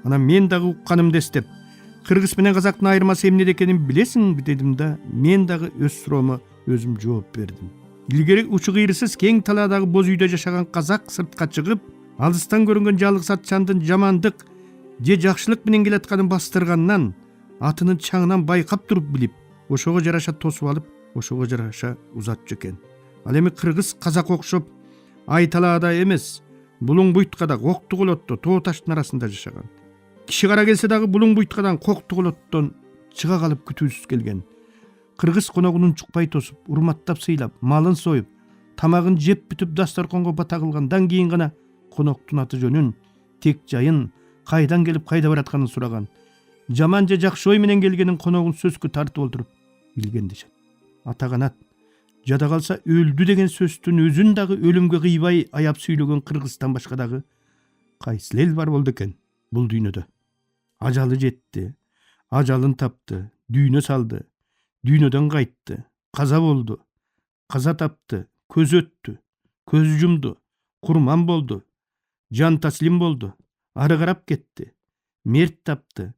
Анан мен дагы укканымды эстеп, кыргыз менен казактын айырмасы эмнеде экенин билесиңби дедим да, мен дагы өз суроомо өзүм жооп бердим. Илгери учу кыйрысыз кең талаадагы боз үйдө жашаган казак сыртка чыгып, алыстан көрүнгөн жалгыз атчандын жамандык же жакшылык менен келатканын бастыргандан, атынын чаңынан байкап туруп билип, ошого жараша тосуп алып, ошого жараша узатчу экен. Ал эми кыргыз казак окшоп ай талаада эмес, булуң буйткада Коктуголотто тоо таштын арасында жашаган. Киши кара келсе дагы булуң буйткадан Коктуголоттон чыга калып күтүүсүз келген. Кыргыз коногунун чукпай тосуп, урматтап сыйлап, малын союп, тамагын жеп бүтүп дастарконго бата кылгандан кийин гана коноктун аты жөнүн, тек жайын, кайдан келип кайда баратканын сураган. Жаман же жакшы ой менен келгенин коногун сөзгө тартып олтуруп билген дешет. Ата канат жада калса өлдү деген сөздүн өзүн дагы өлүмгө кыйбай аяп сүйлөгөн кыргыздан башка дагы кайсыл эл бар болду экен бул дүйнөдө. Ажалы жетти, ажалын тапты, дүйнө салды, дүйнөдөн кайтты, каза болду, каза тапты, көз өттү, көз жумду, курман болду, жан таслим болду, ары карап кетти, мерт тапты,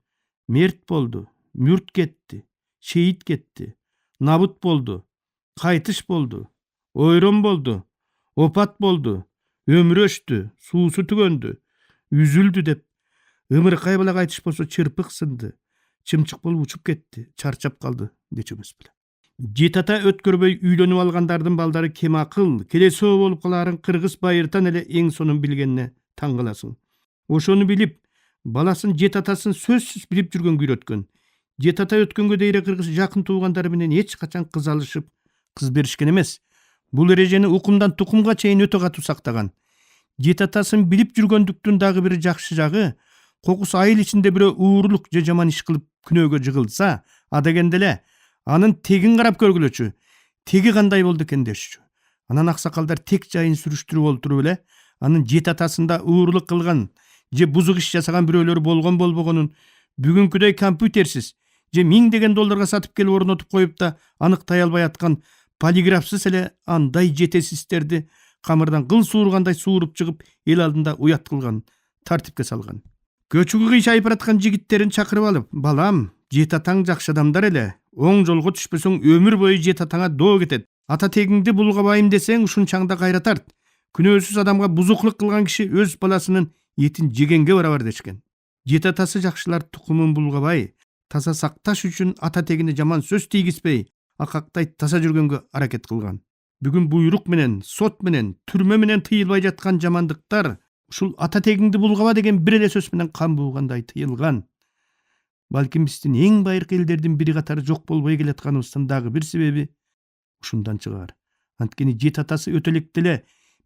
мерт болду, мүрт кетти, шейит кетти, набут болду, кайтыш болду, ойрон болду, опат болду, өмүрү өчтү, суусу түгөндү, үзүлдү деп ымыркай бала кайтыш болсо чырпык сынды, чымчык болуп учуп кетти, чарчап калды дечү эмес беле. Жет ата өткөрбөй үйлөнүп алгандардын балдары кем акыл, келесоо болуп калаарын кыргыз байыртан эле эң сонун билгенине таң каласың. Ошону билип, баласын жет атасын сөзсүз билип жүргөнгө үйрөткөн. Жет ата өткөнгө дейре кыргыз жакын туугандары менен эч качан кыз алышып, кыз беришкен эмес. Бул эрежени укумдан тукумга чейин өтө катуу сактаган. Жет атасын билип жүргөндүктүн дагы бир жакшы жагы, кокус айыл ичинде бирөө уурулук же жаман иш кылып күнөөгө жыгылса, адегенде эле анын тегин карап көргүлөчү, теги кандай болду экен дешчү. Анан аксакалдар тек жайын сүрүштүрүп олтуруп эле анын жет атасында уурулук кылган же бузук иш жасаган бирөөлөр болгон болбогонун бүгүнкүдөй компьютерсиз же $1000 сатып келип орнотуп коюп да аныктай албай аткан полиграфсыз эле андай жетесиздерди камырдан кыл суургандай сууруп чыгып эл алдында уят кылган, тартипке салган. Көчүгү кыйшайып бараткан жигиттерин чакырып алып, балам, жет атаң жакшы адамдар эле, оң жолго түшпөсөң өмүр бою жет атаңа доо кетет. Ата тегиңди булгабайм десең ушун чаңда кайра тарт. Күнөөсүз адамга бузуклук кылган киши өз баласынын этин жегенге барабар дешкен. Жет атасы жакшылар тукумун булгабай, таза сакташ үчүн ата тегине жаман сөз тийгизбей, акактай таза жүргөнгө аракет кылган. Бүгүн буйрук менен, сот менен, түрмө менен тыйылбай жаткан жамандыктар ушул ата тегиңди булгаба деген бир эле сөз менен кан буугандай тыйылган. Балким биздин эң байыркы элдердин бири катары жок болбой келатканыбыздын дагы бир себеби ушундан чыгар. Анткени жет атасы өтө электе эле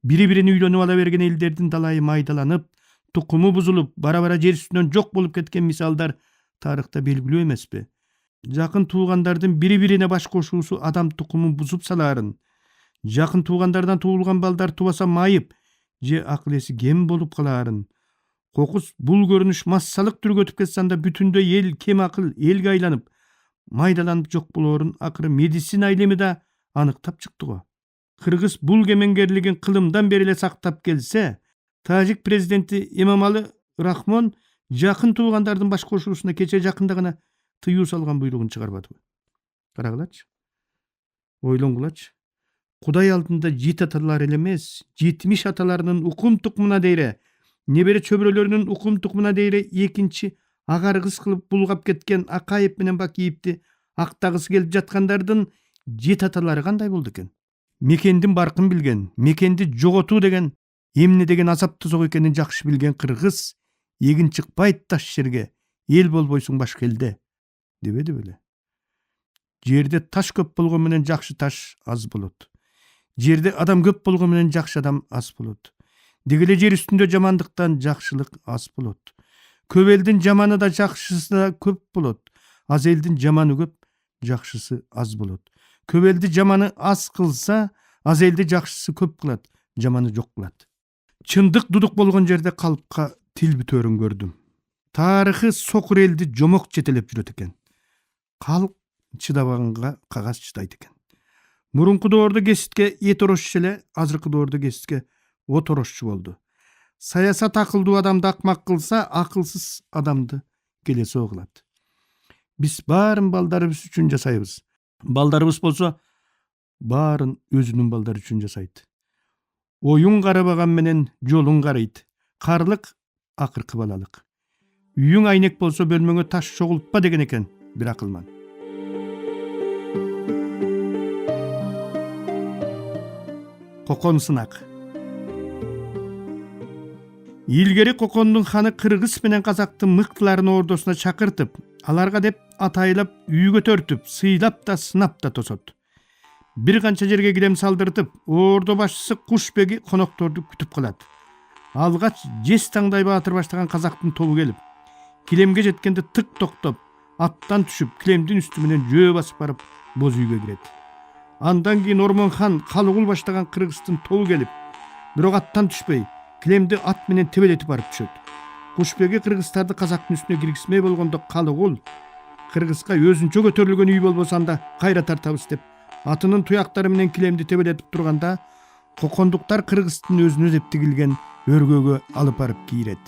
бири-бирин үйлөнүп ала берген элдердин далайы майдаланып, тукуму бузулуп, бара-бара жер үстүнөн жок болуп кеткен мисалдар тарыхта белгилүү эмеспи? Жакын туугандардын бири-бирине баш кошуусу адам тукумун бузуп салаарын, жакын туугандардан туулган балдар тубаса майып же акыл эси кем болуп калаарын, кокус бул көрүнүш массалык түргө өтүп кетсе анда бүтүндөй эл кем акыл элге айланып, майдаланып жок болоорун акыры медицина илими да аныктап чыкты го. Кыргыз бул кемеңгерлигин кылымдан бери эле сактап келсе, Тажик президенти Эмомали Рахмон жакын туугандардын баш кошуусуна кече жакында гана тыюу салган буйругун чыгарбадыбы? Карагылачы. Ойлонгулачы. Кудай алдында жет аталар эле эмес, 70 аталарынын укум тукумуна дейре, небере чөбүрөлөрүнүн укум тукумуна дейре экинчи агар кыз кылып булгап кеткен Акаев менен Бакиевди актагысы келип жаткандардын жет аталары кандай болду экен? Мекендин баркын билген, мекенди жоготуу деген эмне деген азап тозок экенин жакшы билген кыргыз эгин чыкпайт таш жерге, эл болбойсуң башка элде дебеди беле? Жерде таш көп болгон менен жакшы таш аз болот. Жерде адам көп болгон менен жакшы адам аз болот. Деги эле жер үстүндө жамандыктан жакшылык аз болот. Көп элдин жаманы да жакшысы да көп болот. Аз элдин жаманы көп, жакшысы аз болот. Көп элди жаманы аз кылса, аз элди жакшысы көп кылат, жаманы жок кылат. Чындык дудук болгон жерде калпка тил бүтөөрүн көрдүм. Тарыхы сокур элди жомок жетелеп жүрөт экен. Калп чыдабаганга кагаз чыдайт экен. Мурунку доордо кеситке эт орошчу эле, азыркы доордо кеситке от орошчу болду. Саясат акылдуу адамды акмак кылса, акылсыз адамды келесоо кылат. Биз баарын балдарыбыз үчүн жасайбыз. Балдарыбыз болсо баарын өзүнүн балдары үчүн жасайт. Оюн карабаган менен жолун карайт. Карлык акыркы балалык. Үйүң айнек болсо бөлмөңө таш чогултпа деген экен бир акылман. Кокон сынак. Илгери Кокондун ханы кыргыз менен казактын мыктыларын ордосуна чакыртып, аларга деп атайлап үй көтөртүп, сыйлап да сынап да тосот. Бир канча жерге килем салдыртып, ордо башчысы Кушбеги конокторду күтүп калат. Алгач Жес Таңдай Баатыр баштаган казактын тобу келип, килемге жеткенде тык токтоп, аттан түшүп, килемдин үстү менен жөө басып барып боз үйгө кирет. Андан кийин Ормон хан Калыгул баштаган кыргыздын тобу келип, бирок аттан түшпөй, килемди ат менен тебелетип барып түшөт. Кушбеги кыргыздарды казактын үстүнө киргизмей болгондо Калыгул кыргызга өзүнчө көтөрүлгөн үй болбосо анда кайра тартабыз деп атынын туяктары менен килемди тебелетип турганда, кокондуктар кыргыздын өзүнө деп тигилген өргөгө алып барып кийрет.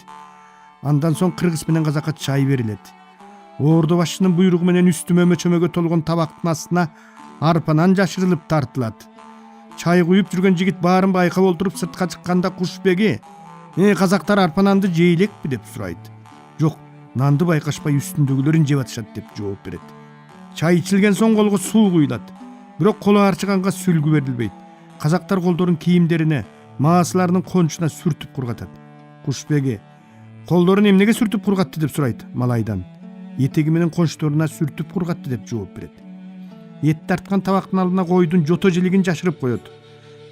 Андан соң кыргыз менен казакка чай берилет. Ордо башчынын буйругу менен үстүмө чөмөгө толгон табактын астына арпанан жашырылып тартылат. Чай куюп жүргөн жигит баарын байкап олтуруп сыртка чыкканда Кушбеги казактар арпананды жейлекпи деп сурайт. Жок, нанды байкашпай үстүндөгүлөрүн жеп атышат деп жооп берет. Чай ичилген соң колго суу куюлат. Бирок колу арчыганга сүлгү берилбейт. Казактар колдорун кийимдерине, маасыларынын кончуна сүртүп кургатат. Кушбеги колдорун эмнеге сүртүп кургатты деп сурайт малайдан. Этеги менен кончторуна сүртүп кургатты деп жооп берет. Эт тарткан табактын алдына койдун жото жилигин жашырып коет.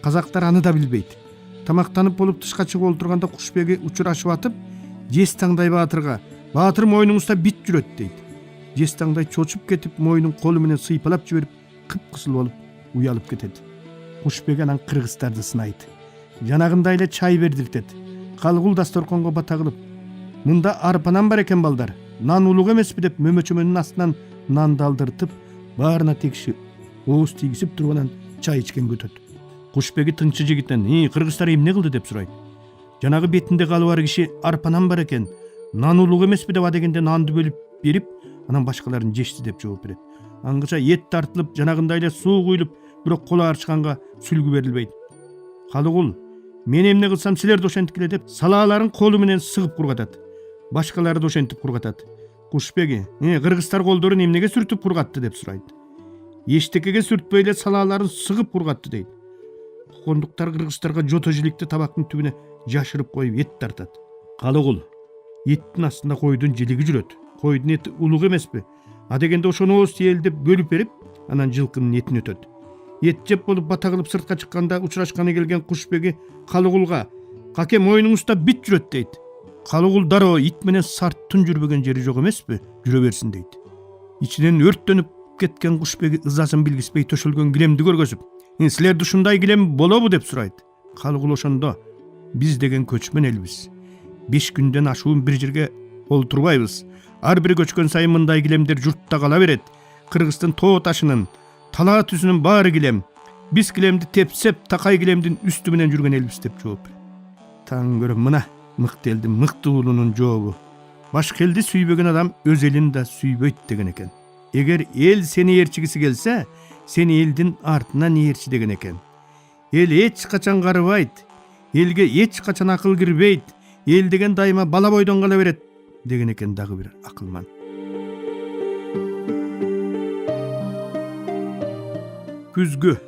Казактар аны да билбейт. Тамактанып болуп тышка чыгып олтурганда Кушбеги учурашып атып, Жес Таңдай Баатырга "Баатыр мойнуңузда бит жүрөт" дейт. Жес Таңдай чочуп кетип, мойнун колу менен сыйпалап жиберип, кыпкызыл болуп уялып кетет. Кушбеги анан кыргыздарды сынайт. Жанагында эле чай бердиртет. Калыгул дасторконго бата кылып, "Мында арпанан бар экен балдар. Нан улук эмеспи" деп мөмөчөмөнүн астынан нанды алдыртып, баарына тегиши ооз тийгизип туруп анан чай ичкенге өтөт. Кушбеги тыңчы жигиттен кыргыздар эмне кылды деп сурайт. Жанагы бетинде калы бар киши арпанан бар экен, нан улук эмеспи деп адегенде нанды бөлүп берип, анан башкаларын жешти деп жооп берет. Аңгыча эт тартылып, жанагында эле суу куюлуп, бирок колу арчыганга сүлгү берилбейт. Калыгул "Мен эмне кылсам силер да ошентип эле" деп салааларын колу менен сыгып кургатат. Башкалары да ошентип кургатат. Кушбеги кыргыздар колдорун эмнеге сүртүп кургатты деп сурайт. Эчтекеге сүртпөй эле салааларын сыгып кургатты дейт. Кокондуктар кыргыздарга жото жиликти табактын түбүнө жашырып коюп эт тартат. Калыгул эттин астында койдун жилиги жүрөт. Койдун эти улук эмеспи? Адегенде ошону ооз тиели деп бөлүп берип, анан жылкынын этин өтөт. Эт жеп болуп бата кылып сыртка чыкканда учурашканы келген Кушбеги Калыгулга "Каке мойнуңузда бит жүрөт" дейт. Калыгул дароо ит менен сарттын жүрбөгөн жери жок эмеспи? Жүрө берсин дейт. Ичинен өрттөнүп кеткен Кушбеги ызасын билгиспей төшөлгөн килемди көргөзүп, "Силерде ушундай килем болобу" деп сурайт. Калыгул ошондо "Биз деген көчмөн элбиз. 5 күндөн ашуун бир жерге олтурбайбыз. Ар бир көчкөн сайын мындай килемдер журтта кала берет. Кыргыздын тоо ташынын, талаа түзүнүн баары килем. Биз килемди тепсеп, такай килемдин үстү менен жүргөн элбиз" деп жооп берет. Таң көрөм, мына мыкты элдин мыкты уулунун жообу. Башка элди сүйбөгөн адам өз элин да сүйбөйт деген экен. Эгер эл сени ээрчигиси келсе, сени элдин артынан ээрчи деген экен. Эл эч качан карыбайт, элге эч качан акыл кирбейт, эл деген дайыма бала бойдон кала берет деген экен дагы бир акылман. Күзгү.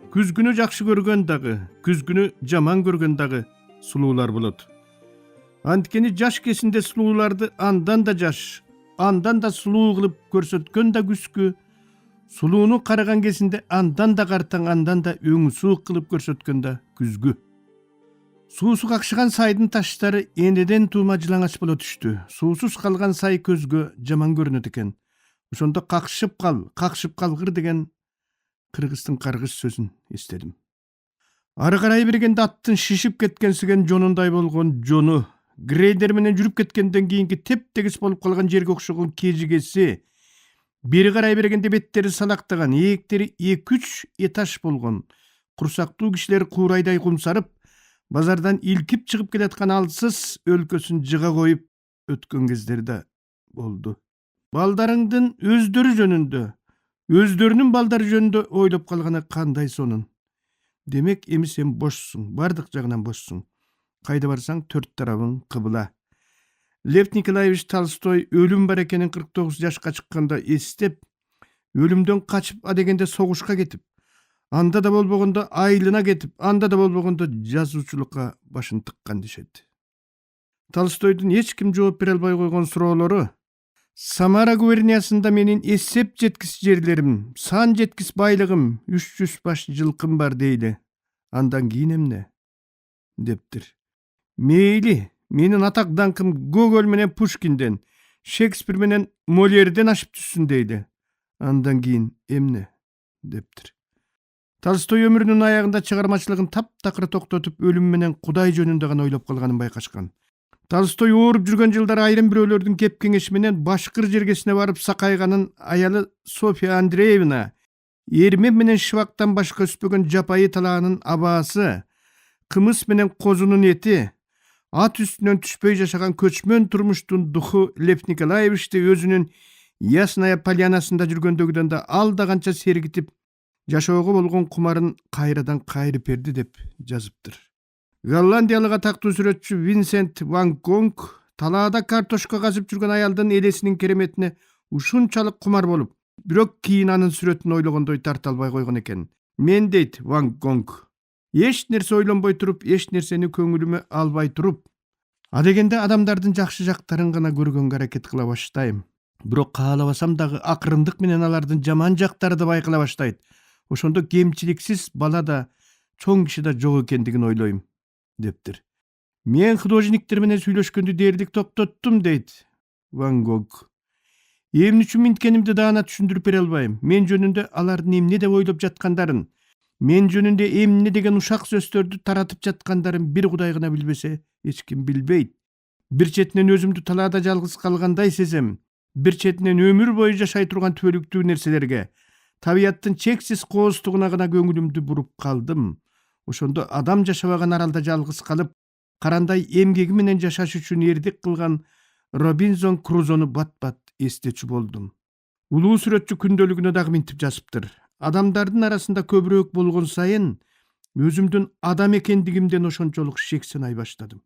Күзгүнү жакшы көргөн дагы, күзгүнү жаман көргөн дагы сулуулар болот. Анткени жаш кезинде сулууларды андан да жаш, андан да сулуу кылып көрсөткөн да күзгү, сулууну караган кезинде андан да картаң, андан да өңү суук кылып көрсөткөн да күзгү. Суусу какшыган сайдын таштары энеден туума жылаңач боло түштү. Суусуз калган сай көзгө жаман көрүнөт экен. Ошондо какшып калгыр деген кыргыздын каргыш сөзүн эстедим. Ары карай бергенде аттын шишип кеткенсиген жонундай болгон жону, грейдер менен жүрүп кеткенден кийинки теп-тегис болуп калган жерге окшогон кежигеси, Бери карай бергенде беттери салактаган, ээктери 2-3 этаж болгон курсактуу кишилер куурайдай кумсарып, базардан илкип чыгып келаткан алсыз өлкөсүн жыга коюп өткөн кездери да болду. Балдарыңдын өздөрү жөнүндө, өздөрүнүн балдары жөнүндө ойлоп калганы кандай сонун. Демек эми сен бошсуң, бардык жагынан бошсуң. Кайда барсаң төрт тарабың кыбыла. Лев Николаевич Толстой өлүм бар экенин 49 жашка чыкканда эстеп, өлүмдөн качып адегенде согушка кетип, анда да болбогондо айылына кетип, анда да болбогондо жазуучулукка башын тыккан дешет. Толстойдун эч ким жооп бере албай койгон суроолору: Самара губерниясында менин эсеп жеткис жерлерим, сан жеткис байлыгым, 300 баш жылкым бар дейли. Андан кийин эмне? Дептир. Мейли, менин атак даңкым Гоголь менен Пушкинден, Шекспир менен Молерден ашып түссүн дейли. Андан кийин эмне? Дептир. Толстой өмүрүнүн аягында чыгармачылыгын таптакыр токтотуп, өлүм менен Кудай жөнүндө гана ойлоп калганын байкашкан. Толстой ооруп жүргөн жылдары айрым бирөөлөрдүн кеп кеңеши менен башкыр жергесине барып сакайганын аялы Софья Андреевна, эрме менен шыбактан башка өспөгөн жапайы талаанын абаасы, кымыз менен козунун эти, ат үстүнөн түшпөй жашаган көчмөн турмуштун духу Лев Николаевичти өзүнүн Ясная Полянасында жүргөндөгүдөн да алда канча сергитип, жашоого болгон кумарын кайрадан кайрып берди деп жазыптыр. Голландиялык атактуу сүрөтчү Винсент ван Гонг талаада картошка казып жүргөн аялдын элесинин кереметине ушунчалык кумар болуп, бирок кийин анын сүрөтүн ойлогондой тарта албай койгон экен. Мен, дейт ван Гонг, эч нерсе ойлонбой туруп, эч нерсени көңүлүмө албай туруп, адегенде адамдардын жакшы жактарын гана көргөнгө аракет кыла баштайм. Бирок каалабасам дагы акырындык менен алардын жаман жактары да байкала баштайт. Ошондо кемчиликсиз бала да, чоң киши да жок экендигин ойлойм, дептир. Мен художниктер менен сүйлөшкөндү дээрлик токтоттум, дейт ван Гонг. Эмне үчүн минткенимди даана түшүндүрүп бере албайм. Мен жөнүндө алардын эмне деп ойлоп жаткандарын, мен жөнүндө эмне деген ушак сөздөрдү таратып жаткандарын бир Кудай гана билбесе, эч ким билбейт. Бир четинен өзүмдү талаада жалгыз калгандай сезем. Бир четинен өмүр бою жашай турган түбөлүктүү нерселерге, табияттын чексиз кооздугуна гана көңүлүмдү буруп калдым. Ошондо адам жашабаган аралда жалгыз калып, карандай эмгеги менен жашаш үчүн эрдик кылган Робинзон Крузону бат-бат эстечү болдум. Улуу сүрөтчү күндөлүгүнө дагы минтип жазыптыр. Адамдардын арасында көбүрөөк болгон сайын өзүмдүн адам экендигимден ошончолук шексенай баштадым.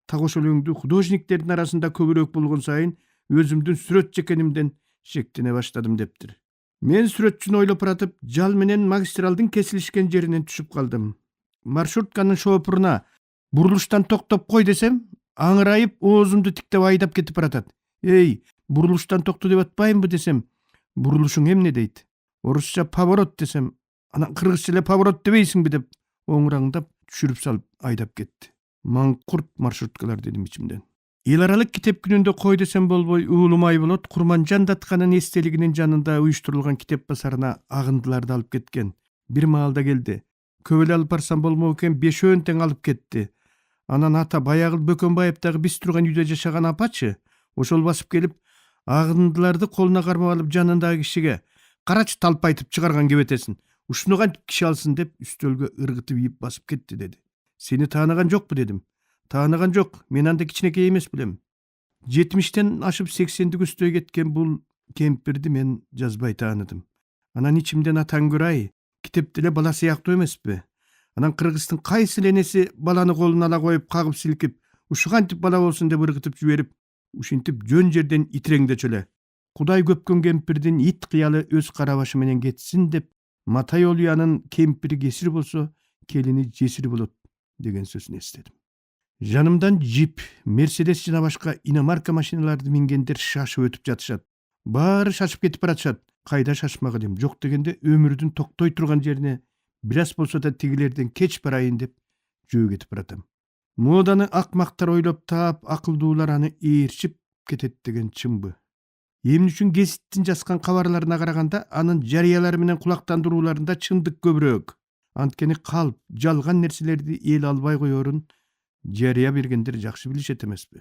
Так ошол өңдү художниктердин арасында көбүрөөк болгон сайын өзүмдүн сүрөтчү экенимден шектене баштадым, дептир. Мен сүрөтчүнү ойлоп баратып, жал менен магистралдын кесилишкен жеринен түшүп калдым. Маршрутканын шоопуруна бурулуштан токтоп кой десем, аңырайып оозумду тиктеп айдап кетип баратат. Эй, бурулуштан токто деп атпаймынбы десем, бурулушуң эмне дейт. Орусча поворот десем, анан кыргызча эле поворот дебейсиңби деп оңураңдап түшүрүп салып айдап кетти. Маңкурт маршруткалар, дедим ичимден. Эл аралык китеп күнүндө кой десем болбой уулумай болот. Курманжан Датканын эстелигинин жанында уюштурулган китеп базарына агындыларды алып кеткен. Бир маалда келди. Көп эле алып барсам болмок экен, 5 тең алып кетти. Анан ата баягы Бөкөнбаевдагы биз турган үйдө жашаган апачы, ошол басып келип, агындыларды колуна кармап алып жанындагы кишиге: "Карачы, талпайтып чыгарган кебетесин. Ушуну кантип киши алсын" деп үстөлгө ыргытып ийип басып кетти, деди. Сени тааныган жокпу, дедим. Тааныган жок, мен анда кичинекей эмес билем. 70тен ашып 80дик үстөй кеткен бул кемпирди мен жазбай тааныдым. Анан ичимден атаң көрай, китеп деле бала сыяктуу эмеспи. Анан кыргыздын кайсы энеси баланы колуна ала коюп, кагып силкип, ушу кантип бала болсун деп ыргытып жиберип, ушинтип жөн жерден итиреңдечү эле. Кудай көпкөн кемпирдин ит кыялы өз кара башы менен кетсин деп, Матай Олуянын кемпири кесир болсо, келини жесир болот деген сөзүн эстедим. Жанымдан джип, Мерседес жана башка иномарка машиналарды мингендер шашып өтүп жатышат. Баары шашып кетип баратышат. Кайда шашмак элем, жок дегенде өмүрдүн токтой турган жерине бир аз болсо да тигилерден кеч барайын деп жөө кетип баратам. Моданы акмактар ойлоп таап, акылдуулар аны ээрчип кетет деген чынбы? Эмне үчүн гезиттин жазган кабарларына караганда анын жарыялары менен кулактандырууларында чындык көбүрөөк. Анткени калп, жалган нерселерди эл албай коерун жарыя бергендер жакшы билишет эмеспи?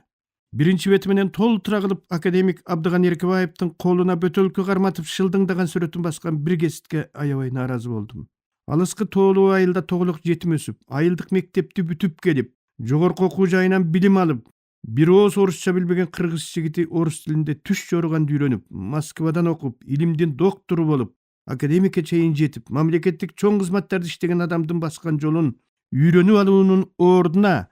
Биринчи бети менен толтура кылып академик Абдыган Эркебаевдин колуна бөтөлкө карматып шылдыңдаган сүрөтүн баскан бир кеситке аябай нааразы болдум. Алыскы тоолуу айылда тоголок жетим өсүп, айылдык мектепти бүтүп келип, жогорку окуу жайынан билим алып, бир ооз орусча билбеген кыргыз жигити орус тилинде түш жоруганды үйрөнүп, Москвадан окуп, илимдин доктору болуп, академикке чейин жетип, мамлекеттик чоң кызматтарды иштеген адамдын баскан жолун үйрөнүп алуунун ордуна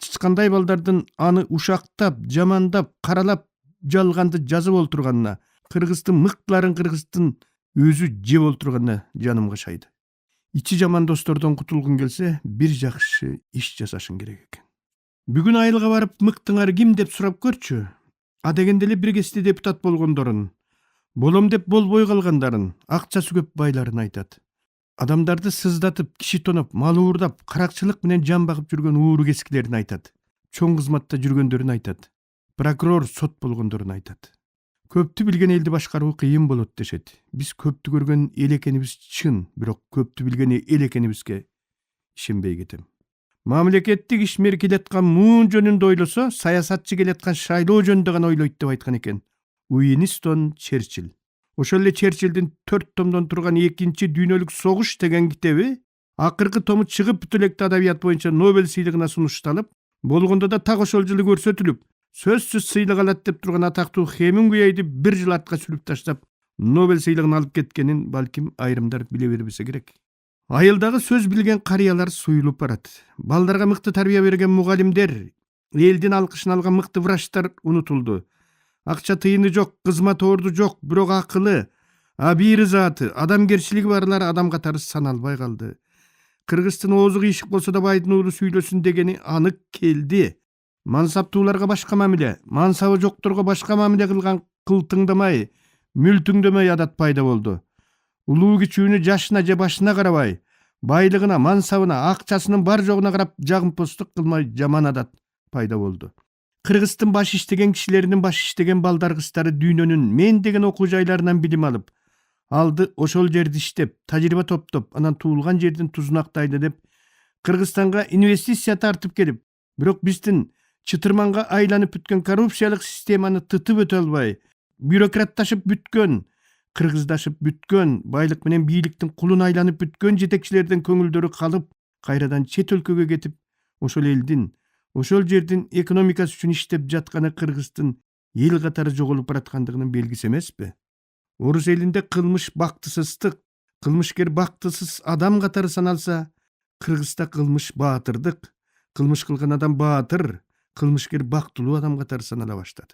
чычкандай балдардын аны ушактап, жамандап, каралап, жалганды жазып олтурганына, кыргыздын мыктыларын кыргыздын өзү жеп олтурганына жанымга шайды. Ичи жаман достордон кутулгун келсе, бир жакшы иш жасашың керек экен. Бүгүн айылга барып, мыктыңар ким деп сурап көрчү. А дегенде эле бир кесте депутат болгондорун, болом деп болбой калгандарын, акчасы көп байларын айтат. Адамдарды сыздатып, киши тоноп, мал уурдап, каракчылык менен жан багып жүргөн ууру кескилерин айтат. Чоң кызматта жүргөндөрүн айтат. Прокурор, сот болгондорун айтат. Көптү билген элди башкаруу кыйын болот дешет. Биз көптү көргөн эл экенибиз чын, бирок көптү билген эл экенибизге ишенбей кетем. Мамлекеттик ишмер келаткан муун жөнүндө ойлосо, саясатчы келаткан шайлоо жөнүндө гана ойлойт деп айткан экен. Уинстон Черчилль. Ошол эле Черчиллдин 4 томдон турган экинчи дүйнөлүк согуш деген китеби акыркы тому чыгып бүт электе адабият боюнча Нобель сыйлыгына сунушталып, болгондо да так ошол жылы көрсөтүлүп, сөзсүз сыйлык алат деп турган атактуу Хемингуэйди бир жыл артка сүрүп таштап, Нобель сыйлыгын алып кеткенин балким айрымдар биле бербесе керек. Айылдагы сөз билген карыялар суюлуп барат. Балдарга мыкты тарбия берген мугалимдер, элдин алкышын алган мыкты врачтар унутулду. Акча тыйыны жок, кызмат орду жок, бирок акылы, абийир заты, адамгерчилиги барлар адам катары саналбай калды. Кыргыздын оозу кыйшык болсо да байдын уулу сүйлөсүн дегени анык келди. Мансаптууларга башка мамиле, мансабы жокторго башка мамиле кылган кылтыңдамай, мүлтүңдөмөй адат пайда болду. Улуу кичүүнү жашына же башына карабай, байлыгына, мансабына, акчасынын бар жогуна карап жагымпоздук кылмай жаман адат пайда болду. Кыргыздын баш иштеген кишилеринин баш иштеген балдар кыздары дүйнөнүн мен деген окуу жайларынан билим алып, алды ошол жерди иштеп, тажрыйба топтоп, анан туулган жердин тузун актайды деп Кыргызстанга инвестиция тартып келип, бирок биздин чытырманга айланып бүткөн коррупциялык системаны тытып өтө албай, бюрократташып бүткөн, кыргыздашып бүткөн, байлык менен бийликтин кулуна айланып бүткөн жетекчилердин көңүлдөрү калып, кайрадан чет өлкөгө кетип, ошол элдин, ошол жердин экономикасы үчүн иштеп жатканы Кыргыздын эл катары жоголуп бараткандыгынын белгиси эмеспи? Орус элинде кылмыш бактысыздык, кылмышкер бактысыз адам катары саналса, Кыргызда кылмыш баатырдык, кылмыш кылган адам баатыр, кылмышкер бактылуу адам катары санала баштады.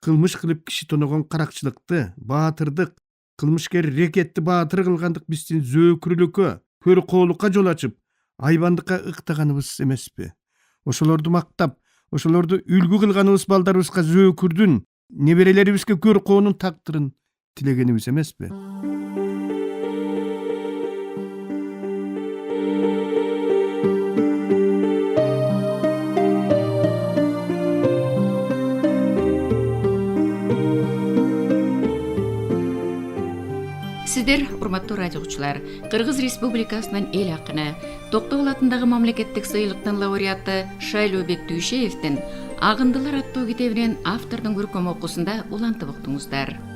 Кылмыш кылып киши тоногон каракчылыкты, баатырдык, кылмышкер рекетти баатыр кылгандык биздин зөөкүрүлүккө, көр коолукка жол ачып, айбандыкка ыктаганыбыз эмеспи? Ошолорду мактап, ошолорду үлгү кылганыбыз балдарыбызга зөөкүрдүн, неберелерибизге көр коонун тактырын тилегенибиз эмеспи? Сиздер, урматтуу радио угуучулар, Кыргыз Республикасынын эл акыны, Токтогул атындагы мамлекеттик сыйлыктын лауреаты Шайлообек Дүйшеевдин «Агындылар» аттуу китебинен автордун көркөм окуусунда улантып уктуңуздар.